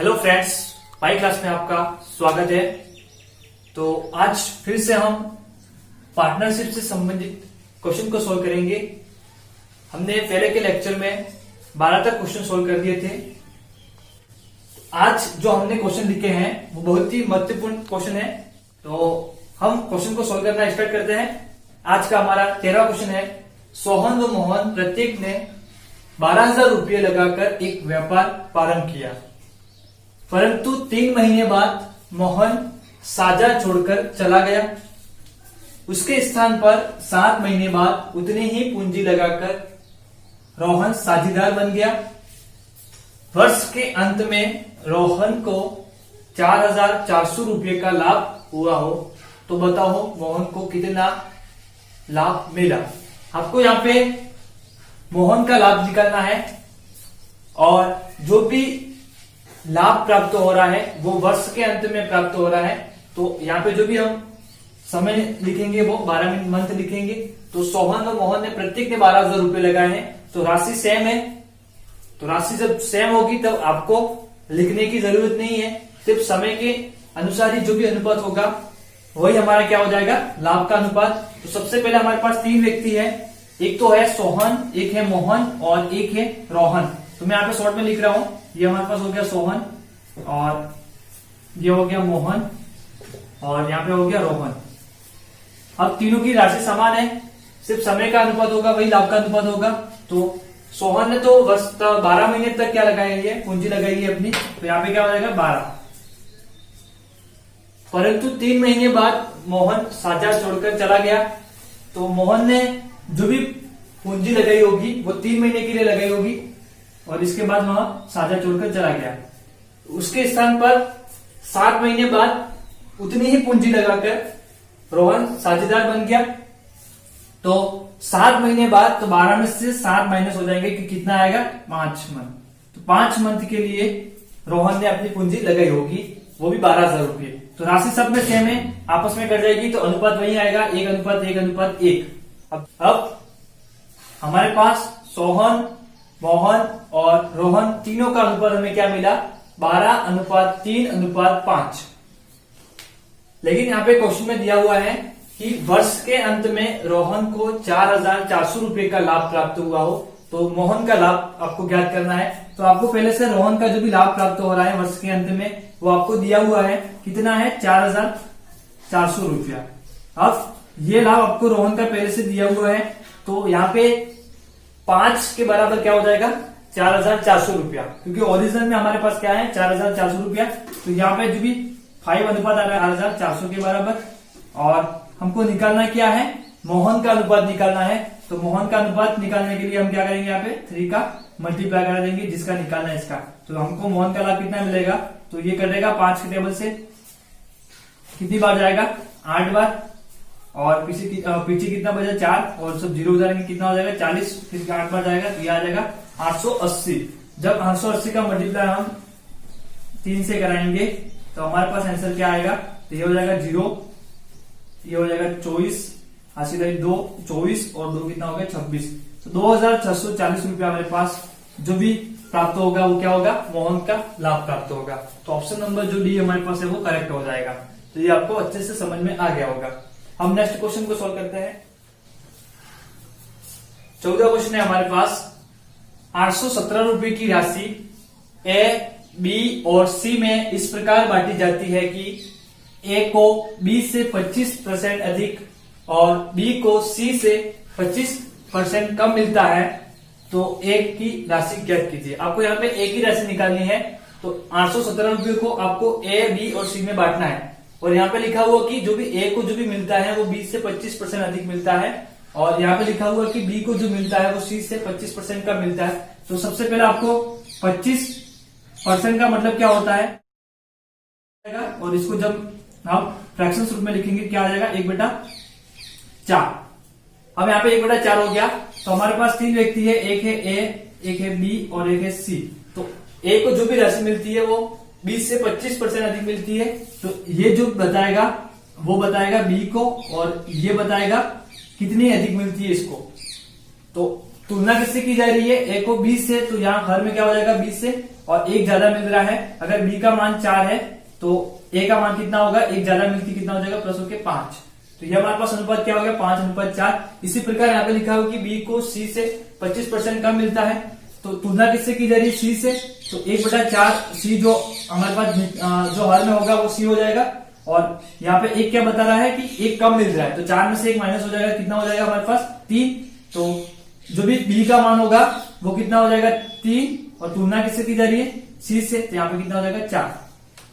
Hello friends, पाई class में आपका स्वागत है। तो आज फिर से हम पार्टनरशिप से संबंधित क्वेश्चन को सोल्व करेंगे। हमने पहले के लेक्चर में 12 तक क्वेश्चन सोल्व कर दिए थे। आज जो हमने क्वेश्चन लिखे हैं वो बहुत ही महत्वपूर्ण क्वेश्चन है। तो हम क्वेश्चन को सोल्व करना स्टार्ट करते हैं। आज का हमारा 13वां क्वेश्चन है। सोहन व मोहन प्रत्येक ने 12,000 रुपये लगाकर एक व्यापार प्रारंभ किया, परंतु 3 महीने बाद मोहन साझा छोड़कर चला गया। उसके स्थान पर 7 महीने बाद उतनी ही पूंजी लगाकर रोहन साझेदार बन गया। वर्ष के अंत में रोहन को 4,400 रुपये का लाभ हुआ हो, तो बताओ मोहन को कितना लाभ मिला। आपको यहाँ पे मोहन का लाभ निकालना है और जो भी लाभ प्राप्त हो रहा है वो वर्ष के अंत में प्राप्त हो रहा है। तो यहाँ पे जो भी हम समय लिखेंगे वो 12 मंथ लिखेंगे। तो सोहन और मोहन ने प्रत्येक ने 12,000 रुपये लगाए हैं, तो राशि सेम है। तो राशि जब सेम होगी तब आपको लिखने की जरूरत नहीं है, सिर्फ समय के अनुसार ही जो भी अनुपात होगा वही हमारा क्या हो जाएगा, लाभ का अनुपात। तो सबसे पहले हमारे पास 3 व्यक्ति है, एक तो है सोहन, एक है मोहन और एक है रोहन। तो मैं यहाँ पे शॉर्ट में लिख रहा हूं, ये हमारे पास हो गया सोहन और ये हो गया मोहन और यहाँ पे हो गया रोहन। अब तीनों की राशि समान है, सिर्फ समय का अनुपात होगा वही लाभ का अनुपात होगा। तो सोहन ने तो बस 12 महीने तक क्या लगाई है, पूंजी लगाई है अपनी, तो यहाँ पे क्या हो जाएगा 12। परंतु 3 महीने बाद मोहन साझा छोड़कर चला गया। तो मोहन ने जो भी पूंजी लगाई होगी वो 3 महीने के लिए लगाई होगी और इसके बाद वह साझा छोड़कर चला गया। उसके स्थान पर 7 महीने बाद उतनी ही पूंजी लगाकर रोहन साझेदार बन गया। तो 7 महीने बाद तो 12 में से 7 माइनस हो जाएंगे कि कितना आएगा, 5 मंथ। तो 5 मंथ के लिए रोहन ने अपनी पूंजी लगाई होगी, वो भी 12,000 रुपये। तो राशि सब में सेम है, आपस में कट जाएगी तो अनुपात वही आएगा, 1:1:1। अब हमारे पास सोहन, मोहन और रोहन तीनों का अनुपात हमें क्या मिला, 12:3:5। लेकिन यहाँ पे क्वेश्चन में दिया हुआ है कि वर्ष के अंत में रोहन को 4,400 रुपये का लाभ प्राप्त हुआ हो, तो मोहन का लाभ आपको ज्ञात करना है। तो आपको पहले से रोहन का जो भी लाभ प्राप्त हो रहा है वर्ष के अंत में वो आपको दिया हुआ है, कितना है, 4,400 रुपया। अब ये लाभ आपको रोहन का पहले से दिया हुआ है, तो यहाँ पे 5 के बराबर क्या हो जाएगा, 4,400 रुपया, क्योंकि ओरिजिनल में हमारे पास क्या है, 4,400 रुपया। तो यहाँ पे जो भी 5 अनुपात आ रहा है 4,400 के बराबर। और हमको निकालना क्या है, मोहन का अनुपात निकालना है। तो मोहन का अनुपात निकालने के लिए हम क्या करेंगे, यहाँ पे 3 का मल्टीप्लाई करा देंगे, जिसका निकालना है इसका। तो हमको मोहन का लाभ कितना मिलेगा, तो ये कटेगा 5 के टेबल से, कितनी बार जाएगा, 8 बार। और पीछे कितना बचा, 4, और सब 0 हो जाएंगे, कितना हो जाएगा 40, फिर 8 बार जाएगा तो ये आ जाएगा 880। जब 880 का मल्टीप्लाई हम 3 से कराएंगे तो हमारे पास आंसर क्या आएगा, तो ये हो जाएगा 0, ये हो जाएगा 24, 2 24 और 2 कितना हो गया 26। तो 2,640 रुपया हमारे पास जो भी प्राप्त होगा वो क्या होगा, मोहन का लाभ प्राप्त होगा। तो ऑप्शन नंबर जो डी हमारे पास है वो करेक्ट हो जाएगा। तो ये आपको अच्छे से समझ में आ गया होगा। हम नेक्स्ट क्वेश्चन को सॉल्व करते हैं। 14वां क्वेश्चन है हमारे पास। 817 रुपए की राशि ए, बी और सी में इस प्रकार बांटी जाती है कि ए को बी से 25% अधिक और बी को सी से 25% कम मिलता है। तो ए की राशि ज्ञात कीजिए। आपको यहाँ पे ए की राशि निकालनी है। तो 817 रुपये को आपको ए, बी और सी में बांटना है। और यहाँ पे लिखा हुआ कि जो भी ए को जो भी मिलता है वो बी से 25% अधिक मिलता है, और यहाँ पे लिखा हुआ कि बी को जो मिलता है वो सी से 25% का मिलता है। तो सबसे पहले आपको 25% का मतलब क्या होता है, और इसको जब आप फ्रैक्शन रूप में लिखेंगे क्या आ जाएगा, 1/4। अब यहाँ पे 1/4 हो गया। तो हमारे पास 3 व्यक्ति है, एक है ए, एक है बी और एक है सी। तो ए को जो भी राशि मिलती है वो 20 से 25% अधिक मिलती है। तो ये जो बताएगा वो बताएगा बी को, और ये बताएगा कितनी अधिक मिलती है इसको। तो तुलना किससे की जा रही है, ए को 20 से, तो यहाँ हर में क्या हो जाएगा 20 से, और एक ज्यादा मिल रहा है। अगर बी का मान 4 है तो ए का मान कितना होगा, एक ज्यादा मिलती कितना हो जाएगा, प्लस होके 5। तो ये हमारे पास अनुपात क्या हो गया, 5:4। इसी प्रकार यहाँ पे लिखा हो कि बी को सी से 25% कम मिलता है, तो तुलना किससे की जा रही है, सी से। तो 1/4 सी जो हमारे पास जो हर में होगा वो सी हो जाएगा। और यहाँ पे एक क्या बता रहा है कि एक कम मिल रहा है, तो 4 में से एक माइनस हो जाएगा, कितना हो जाएगा हमारे पास 3। तो जो भी बी का मान होगा वो कितना हो जाएगा 3, और तुलना किससे की जा रही है, सी से। तो यहाँ पे कितना हो जाएगा 4।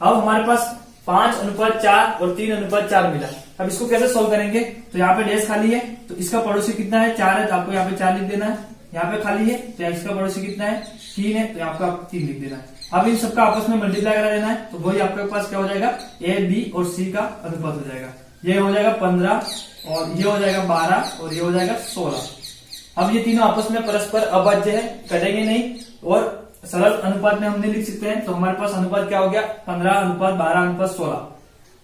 अब हमारे पास 5:4 और 3:4 मिला। अब इसको कैसे सोल्व करेंगे, तो यहाँ पे डैश खाली है, तो इसका पड़ोसी कितना है, 4 है, तो आपको यहाँ पे 4 लिख देना है। यहाँ पे खाली है तो इसका पड़ोसी कितना है, 3 है, तो यहाँ पे आपको 3 लिख देना है। अब इन सबका आपस में मल्टीप्लाई करा देना है, तो वही आपके पास क्या हो जाएगा, ए बी और सी का अनुपात हो जाएगा। ये हो जाएगा 15 और ये हो जाएगा 12 और ये हो जाएगा 16। अब ये तीनों आपस में परस्पर अभाज्य है, कटेंगे नहीं, और सरल अनुपात में हमने लिख सकते हैं। तो हमारे पास अनुपात क्या हो गया, 15:12:16।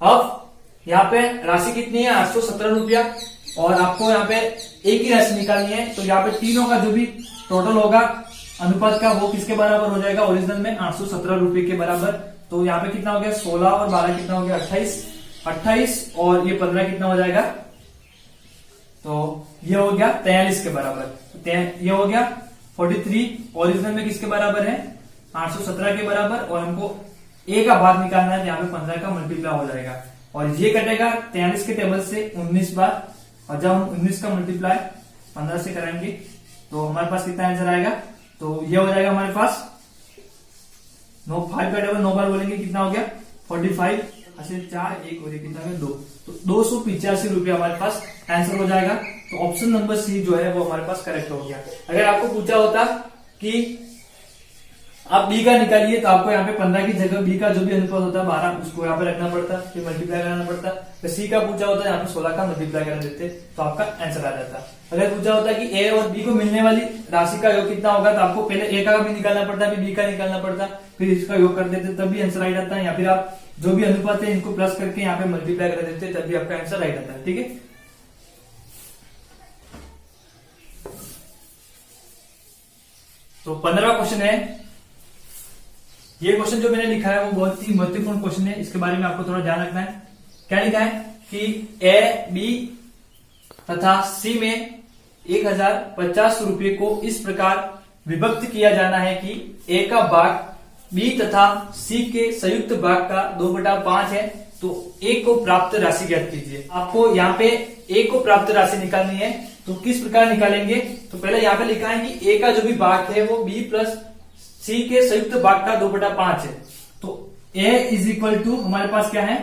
अब यहाँ पे राशि कितनी है, 817 रुपया, और आपको यहाँ पे एक ही राशि निकालनी है। तो यहाँ पे तीनों का जो भी टोटल होगा अनुपात का, वो किसके बराबर हो जाएगा, ओरिजिनल में 817 रुपए के बराबर। तो यहाँ पे कितना हो गया, 16 और 12 कितना हो गया, 28 और ये 15 कितना हो जाएगा, तो ये हो गया 43 के बराबर। तो ये हो गया 43, ओरिजिनल में किसके बराबर है, 817 के बराबर, और हमको ए का भाग निकालना है, यहाँ पे 15 का मल्टीप्लाई हो जाएगा, और ये कटेगा 43 के टेबल से 19 बार, और जब हम 19 का मल्टीप्लाई 15 से कराएंगे तो हमारे पास कितना आंसर आएगा, तो ये हो जाएगा हमारे पास 5 का टेबल 9 बार बोलेंगे, कितना हो गया 45, 4 1 और ये कितना है 2, तो 285 रुपया हमारे पास आंसर हो जाएगा। तो ऑप्शन नंबर सी जो है वो हमारे पास करेक्ट हो गया। अगर आपको पूछा होता कि आप बी का निकालिए, तो आपको यहाँ पे 15 की जगह बी का जो भी अनुपात होता है 12 उसको यहाँ पे रखना पड़ता, फिर मल्टीप्लाई कराना पड़ता। तो सी का पूछा होता है, यहाँ पे 16 का मल्टीप्लाई करा देते तो आपका आंसर आ जाता। अगर पूछा होता कि ए और बी को मिलने वाली राशि का योग कितना होगा, तो आपको पहले ए का भी निकालना पड़ता, फिर बी का निकालना पड़ता, फिर इसका योग कर देते तब भी आंसर आ जाता है। या फिर आप जो भी अनुपात है इनको प्लस करके यहाँ पे मल्टीप्लाई कर देते तब भी आपका आंसर आ जाता है। ठीक है, तो 15वां क्वेश्चन है। ये क्वेश्चन जो मैंने लिखा है वो बहुत ही महत्वपूर्ण क्वेश्चन है, इसके बारे में आपको थोड़ा ध्यान रखना है। क्या लिखा है कि ए बी तथा सी में 1050 रुपये को इस प्रकार विभक्त किया जाना है कि ए का भाग बी तथा सी के संयुक्त भाग का 2/5 है। तो ए को प्राप्त राशि ज्ञात कीजिए। आपको यहाँ पे ए को प्राप्त राशि निकालनी है, तो किस प्रकार निकालेंगे, तो पहले यहाँ पे लिखा है कि ए का जो भी भाग है वो बी प्लस सी के संयुक्त भाग का 2/5 है। तो a इज इक्वल टू हमारे पास क्या है,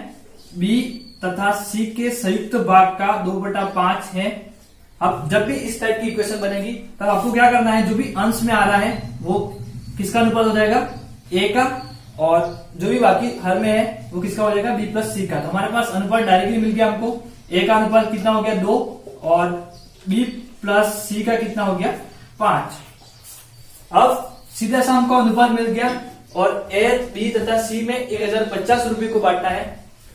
b तथा c के संयुक्त भाग का 2/5 है। अब जब भी इस टाइप की इक्वेशन बनेगी तब आपको क्या करना है, जो भी अंश में आ रहा है वो किसका अनुपात हो जाएगा, a का, और जो भी बाकी हर में है वो किसका हो जाएगा, b प्लस सी का। तो हमारे पास अनुपात डायरेक्टली मिल गया हमको, a का अनुपात कितना हो गया 2 और b प्लस सी का कितना हो गया 5। अब सीधा सा हमको अनुपात मिल गया, और ए बी तथा सी में 1050 रुपये को बांटना है।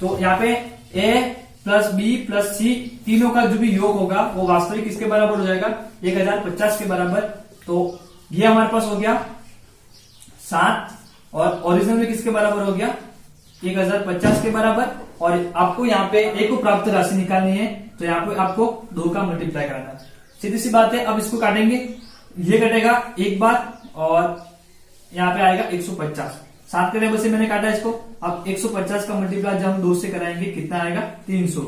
तो यहाँ पे ए प्लस बी प्लस सी तीनों का जो भी योग होगा वो वास्तविक किसके बराबर हो जाएगा, 1050 के बराबर। तो ये हमारे पास हो गया 7, और ओरिजिनल में किसके बराबर हो गया, 1050 के बराबर। और आपको यहाँ पे ए को प्राप्त राशि निकालनी है, तो यहाँ पे आपको 2 का मल्टीप्लाई कराना है। सीधी सी बात है। अब इसको काटेंगे, ये कटेगा एक बार और यहाँ पे आएगा 150, 7 के टेबल से मैंने काटा इसको। अब 150 का मल्टीप्लाई जब हम 2 से कराएंगे कितना आएगा 300।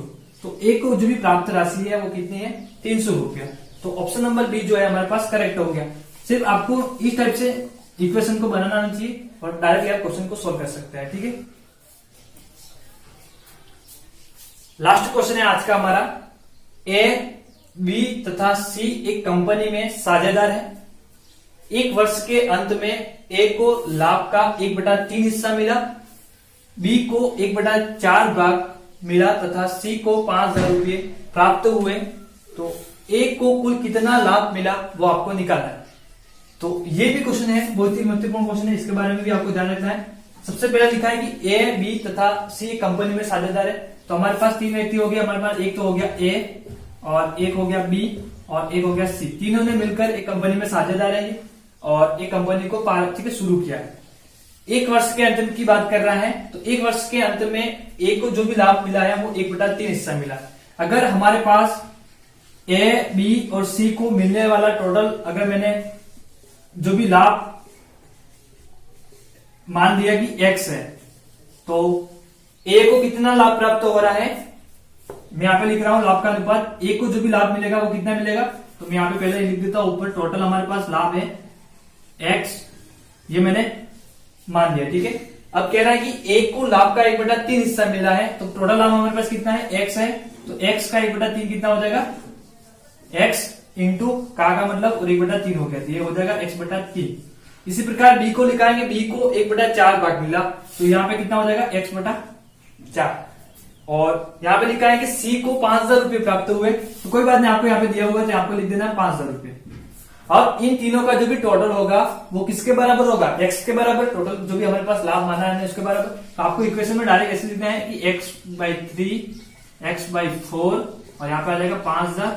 तो एक को जो भी प्राप्त राशि है वो कितनी है, 300 रुपया। तो ऑप्शन नंबर बी जो है हमारे पास करेक्ट हो गया। सिर्फ आपको इस टाइप से इक्वेशन को बनाना आना चाहिए और डायरेक्टली आप क्वेश्चन को सोल्व कर सकते हैं। ठीक है, लास्ट क्वेश्चन है आज का हमारा। ए बी तथा सी एक कंपनी में साझेदार है। एक वर्ष के अंत में ए को लाभ का 1/3 हिस्सा मिला, बी को 1/4 भाग मिला तथा सी को 5000 रुपये प्राप्त हुए। तो ए को कुल कितना लाभ मिला वो आपको निकालना है। तो ये भी क्वेश्चन है, बहुत ही महत्वपूर्ण क्वेश्चन है, इसके बारे में भी आपको ध्यान रखना है। सबसे पहले लिखा है कि ए बी तथा सी कंपनी में साझेदार है। तो हमारे पास 3 व्यक्ति हो गए, हमारे पास एक तो हो गया ए और एक हो गया बी और एक हो गया सी। तीनों ने मिलकर एक कंपनी में साझेदार है और एक कंपनी को शुरू किया है। एक वर्ष के अंत की बात कर रहा है, तो एक वर्ष के अंत में ए को जो भी लाभ मिला है वो 1/3 हिस्सा मिला। अगर हमारे पास ए, बी और सी को मिलने वाला टोटल अगर मैंने जो भी लाभ मान दिया कि एक्स है, तो ए को कितना लाभ प्राप्त हो रहा है, मैं यहां पे लिख रहा हूं लाभ का अनुपात। ए को जो भी लाभ मिलेगा वो कितना मिलेगा, तो मैं यहां पे पहले लिख देता हूं, ऊपर टोटल हमारे पास लाभ है एक्स, ये मैंने मान दिया, ठीक है। अब कह रहा है कि ए को लाभ का 1/3 हिस्सा मिला है, तो टोटल लाभ हमारे पास कितना है, एक्स है, तो एक्स का 1/3 कितना हो जाएगा, एक्स इंटू का मतलब और 1/3 हो गया, तो ये हो जाएगा x/3। इसी प्रकार बी को लिखाएंगे, बी को 1/4 भाग मिला, तो यहाँ पे कितना हो जाएगा x/4। और यहाँ पे लिखा है कि सी को 5,000 रुपये प्राप्त हुए, तो कोई बात नहीं, आपको यहाँ पे दिया हुआ है तो आपको लिख देना 5,000 रुपये। अब इन तीनों का जो भी टोटल होगा वो किसके बराबर होगा, एक्स के बराबर, टोटल जो भी हमारे पास लाभ माना है उसके बराबर। तो आपको इक्वेशन में डायरेक्ट ऐसे लिखना है कि x/3 x/4 और यहाँ पे आ जाएगा 5,000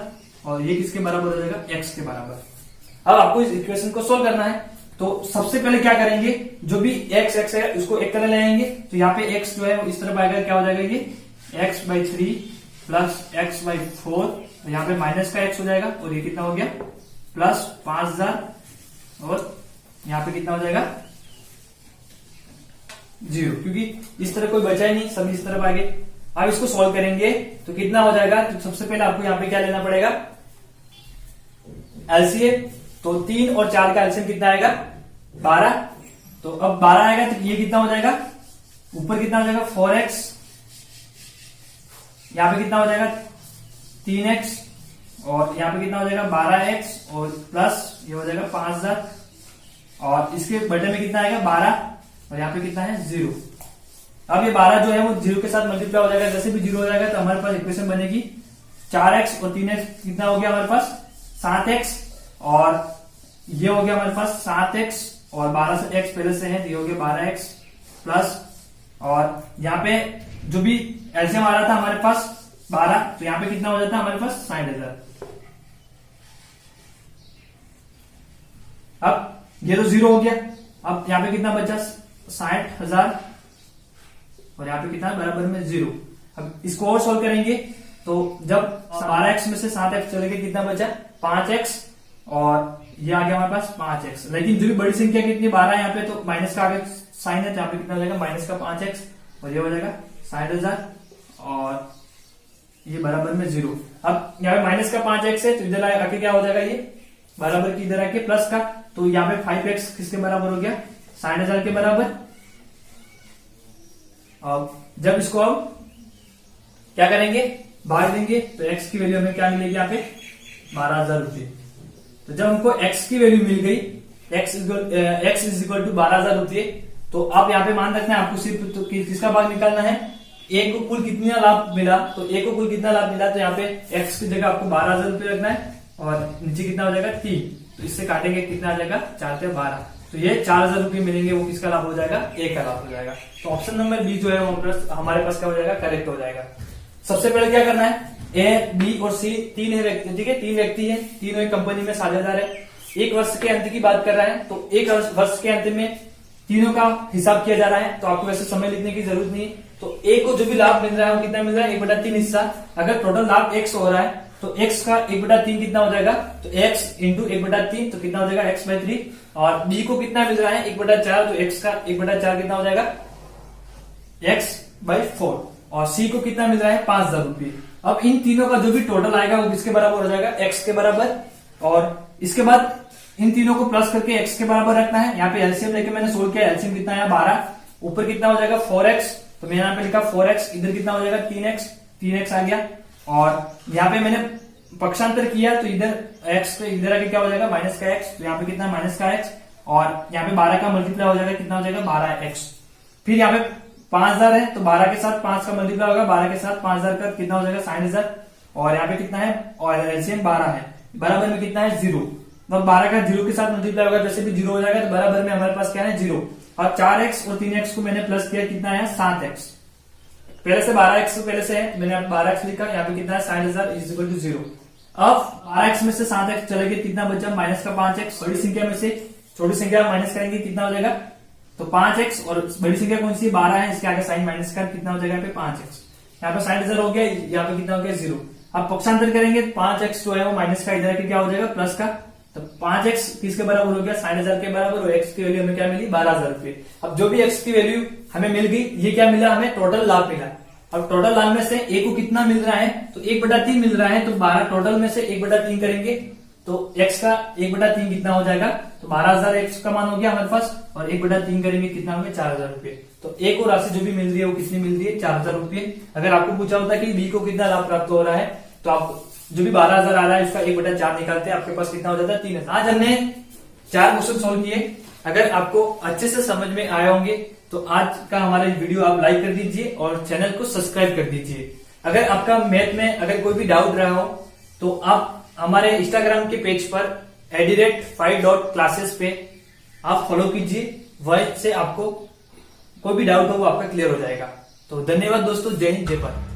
और ये किसके बराबर हो जाएगा, एक्स के बराबर। अब आपको इस इक्वेशन को सोल्व करना है, तो सबसे पहले क्या करेंगे, जो भी एक्स एक्स है उसको एक तरह ले आएंगे, तो यहाँ पे एक्स जो है वो इस तरफ आएगा, क्या हो जाएगा ये x/3 प्लस x/4, यहाँ पे माइनस का x हो जाएगा और ये कितना हो गया प्लस 5,000 और यहाँ पे कितना हो जाएगा 0, क्योंकि इस तरह कोई बचा ही नहीं, सभी इस तरफ आ गए। अब इसको सॉल्व करेंगे तो कितना हो जाएगा, तो सबसे पहले आपको यहाँ पे क्या लेना पड़ेगा, एलसीएम। तो 3 और 4 का एलसीएम कितना आएगा 12, तो अब 12 आएगा तो ये कितना हो जाएगा, ऊपर कितना हो जाएगा 4x, यहाँ पे कितना हो जाएगा 3x और यहाँ पे कितना हो जाएगा 12x और प्लस ये हो जाएगा 5,000 और इसके बटे में कितना आएगा 12 और यहाँ पे कितना है 0। अब ये 12 जो है वो 0 के साथ मल्टीप्लाई हो जाएगा, जैसे भी 0 हो जाएगा तो हमारे पास इक्वेशन बनेगी 4x और 3x कितना हो गया हमारे पास 7x और ये हो गया हमारे पास 7x और 12 से x पहले से है तो ये हो गया 12x प्लस और यहाँ पे जो भी एलसीएम आ रहा था हमारे पास 12, तो यहाँ पे कितना हो जाता है हमारे पास 60,000। अब ये तो 0 हो गया, अब यहाँ पे कितना बचा 60,000 और यहाँ पे कितना बराबर में 0। अब इसको और सोल्व करेंगे तो जब 12x में से 7x चले गए कितना बचा 5x और ये आ गया हमारे पास 5x, लेकिन जो भी बड़ी संख्या कितनी 12 यहाँ पे, तो माइनस का आगे साइन है, तो यहाँ पे कितना हो जाएगा माइनस का 5x और ये हो जाएगा 60,000 और ये बराबर में 0। अब यहाँ पे माइनस का 5x है तो इधर आके क्या हो जाएगा ये बराबर की इधर आके प्लस का, तो यहाँ पे 5x किसके बराबर हो गया 60,000 के बराबर। अब जब इसको अब क्या करेंगे भाग देंगे तो x की वैल्यू हमें क्या मिलेगी यहाँ पे 12,000 रुपये। तो जब हमको x की वैल्यू मिल गई x इज इक्वल टू 12,000 रुपये, तो अब यहाँ पे मान रखना है आपको सिर्फ तो किसका भाग निकालना है, ए को कुल कितना लाभ मिला, तो ए को कुल कितना लाभ मिला, तो यहाँ पे x की जगह आपको 12,000 रुपये रखना है और नीचे कितना हो जाएगा 3, तो इससे काटेंगे कितना आ जाएगा 4 से 12, तो ये 4,000 रुपये मिलेंगे, वो किसका लाभ हो जाएगा ए का लाभ हो जाएगा। तो ऑप्शन नंबर बी जो है वो हमारे पास क्या हो जाएगा करेक्ट हो जाएगा। सबसे पहले क्या करना है, ए बी और सी तीन है व्यक्ति, ठीक है 3 व्यक्ति है, तीनों एक कंपनी में साझेदार है, एक वर्ष के अंत की बात कर रहा है, तो एक वर्ष के अंत में तीनों का हिसाब किया जा रहा है, तो आपको वैसे समय लिखने की जरूरत नहीं है। तो ए को जो भी लाभ मिल रहा है वो कितना मिल रहा है 1/3 हिस्सा, अगर टोटल लाभ x हो रहा है तो x का 1/3 कितना हो जाएगा, तो x इंटू 1/3 तो कितना हो जाएगा x/3 और b को कितना मिल रहा है 1/4, तो x का 1/4 कितना हो जाएगा x/4 और c को कितना मिल रहा है 5,000 रुपये। अब इन तीनों का जो भी टोटल आएगा वो किसके बराबर हो जाएगा x के बराबर, और इसके बाद इन तीनों को प्लस करके x के बराबर रखना है। यहाँ पे एलसीएम लेके मैंने सोल्व किया, एलसीएम कितना है 12, ऊपर कितना हो जाएगा 4x, तो मैं यहाँ पे लिखा 4x, इधर कितना हो जाएगा 3x आ गया और यहाँ पे मैंने पक्षांतर किया तो इधर x पे इधर आके क्या हो जाएगा माइनस का x, तो यहाँ पे कितना माइनस का x और यहाँ पे 12 का मल्टीप्लाई हो जाएगा कितना हो जाएगा 12x। फिर यहाँ पे 5,000 है तो 12 के साथ 5 का मल्टीप्लाई होगा, 12 के साथ 5,000 का कितना हो जाएगा 60,000 और यहाँ पे कितना है और एलसीएम 12 है, बराबर में कितना है 0, तो 12 का 0 के साथ मल्टीप्लाई होगा, जैसे भी 0 हो जाएगा तो बराबर में हमारे पास क्या है 0 और 4x और 3x को मैंने प्लस किया कितना है 7x, पहले से 12x पहले से है मैंने 12x लिखा, यहाँ पे कितना है 60,000 इज इक्वल टू 0। अब 12x में से 7x चले गए कितना बचा माइनस का 5x, बड़ी संख्या में से छोटी संख्या माइनस करेंगे कितना हो जाएगा, तो 5x और बड़ी संख्या कौन सी 12 है, इसके आगे साइन माइनस का कितना हो जाएगा यहाँ पे 5x, यहाँ पे 60,000 हो गया, यहाँ पे कितना हो गया 0। अब पक्षांतर करेंगे 5x जो है वो माइनस का इधर के क्या हो जाएगा प्लस का, तो 5x किसके बराबर हो गया 60,000 के बराबर, और x की वैल्यू हमें क्या मिली 12,000 रुपये। अब जो भी x की वैल्यू हमें मिल गई, ये क्या मिला हमें टोटल लाभ मिला। अब टोटल लाभ में से a को कितना मिल रहा है, तो 1/3 मिल रहा है, तो 12 टोटल में से 1/3 करेंगे तो x का 1/3 कितना हो जाएगा, तो 12,000 x का मान हो गया हमारे पास, और 1/3 करेंगे कितना हो गया 4,000 रुपये। तो a को राशि जो भी मिल रही है वो कितनी मिल रही है 4,000 रुपये। अगर आपको पूछा होता कि b को कितना लाभ प्राप्त हो रहा है, तो आप जो भी 12,000 आ रहा है उसका 1/4 निकालते हैं, आपके पास कितना हो जाता है 3,000। आज हमने 4 क्वेश्चन सोल्व किए। अगर आपको अच्छे से समझ में आए होंगे तो आज का हमारा वीडियो आप लाइक कर दीजिए और चैनल को सब्सक्राइब कर दीजिए। अगर आपका मैथ में अगर कोई भी डाउट रहा हो तो आप हमारे इंस्टाग्राम के पेज पर @5.classes पे आप फॉलो कीजिए, वहीं से आपको कोई भी डाउट हो वो आपका क्लियर हो जाएगा। तो धन्यवाद दोस्तों, जय हिंद जय भारत।